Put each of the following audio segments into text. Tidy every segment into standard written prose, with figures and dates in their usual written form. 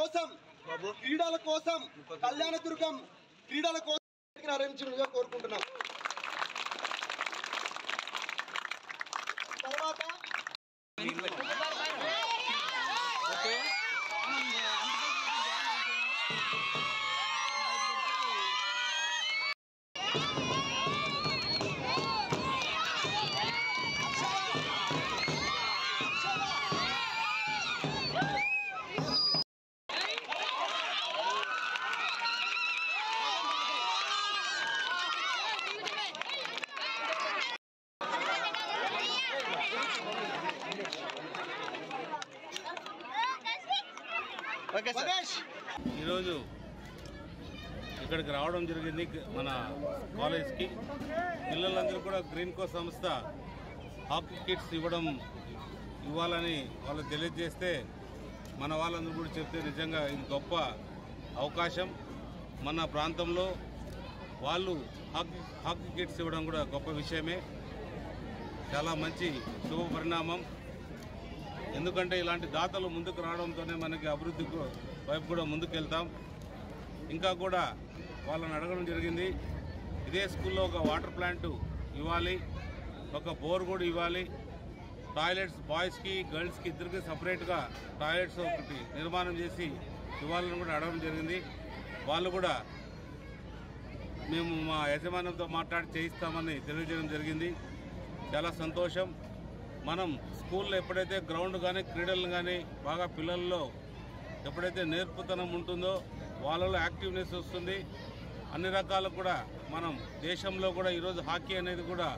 కోసం క్రీడల కోసం కళ్యాణదుర్గం క్రీడల కోసం ఆరంభించగా కోరుకుంటున్నాం. తర్వాత ఈరోజు ఇక్కడికి రావడం జరిగింది. మన కాలేజ్కి పిల్లలందరూ కూడా గ్రీన్ కో సంస్థ హాకీ కిట్స్ ఇవ్వాలని వాళ్ళు తెలియజేస్తే మన వాళ్ళందరూ కూడా చెప్తే నిజంగా ఇది గొప్ప అవకాశం. మన ప్రాంతంలో వాళ్ళు హాకీ కిట్స్ ఇవ్వడం కూడా గొప్ప విషయమే, చాలా మంచి శుభ పరిణామం. ఎందుకంటే ఇలాంటి దాతలు ముందుకు రావడంతోనే మనకి అభివృద్ధి వైపు కూడా ముందుకెళ్తాం. ఇంకా కూడా వాళ్ళని అడగడం జరిగింది, ఇదే స్కూల్లో ఒక వాటర్ ప్లాంట్ ఇవ్వాలి, ఒక బోర్ కూడా ఇవ్వాలి, టాయిలెట్స్ బాయ్స్కి గర్ల్స్కి ఇద్దరికి సపరేట్గా టాయిలెట్స్ ఒకటి నిర్మాణం చేసి ఇవ్వాలని కూడా అడగడం జరిగింది. వాళ్ళు కూడా మేము మా యజమానంతో మాట్లాడి చేయిస్తామని తెలియజేయడం జరిగింది. చాలా సంతోషం. మనం స్కూల్లో ఎప్పుడైతే గ్రౌండ్ కానీ క్రీడలు కానీ బాగా పిల్లల్లో ఎప్పుడైతే నేర్పుతనం ఉంటుందో వాళ్ళలో యాక్టివ్నెస్ వస్తుంది. అన్ని రకాలు కూడా మనం దేశంలో కూడా ఈరోజు హాకీ అనేది కూడా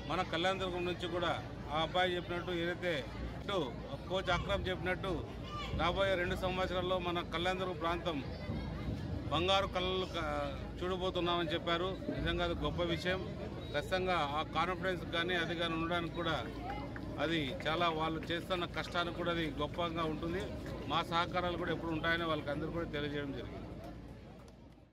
మన కళ్యాణదుర్గం నుంచి కూడా ఆ అబ్బాయి చెప్పినట్టు ఏదైతే కోచ్ అక్రమ్ చెప్పినట్టు రాబోయే 2 సంవత్సరాల్లో మన కళ్యాణదుర్గం ప్రాంతం బంగారు కళలు చూడబోతున్నామని చెప్పారు. నిజంగా అది గొప్ప విషయం. ఖచ్చితంగా ఆ కాన్ఫిడెన్స్ కానీ అది కానీ ఉండడానికి కూడా అది చాలా వాళ్ళు చేస్తున్న కష్టానికి కూడా అది గొప్పగా ఉంటుంది. మా సహకారాలు కూడా ఎప్పుడు ఉంటాయని వాళ్ళకి అందరూ కూడా తెలియజేయడం జరిగింది.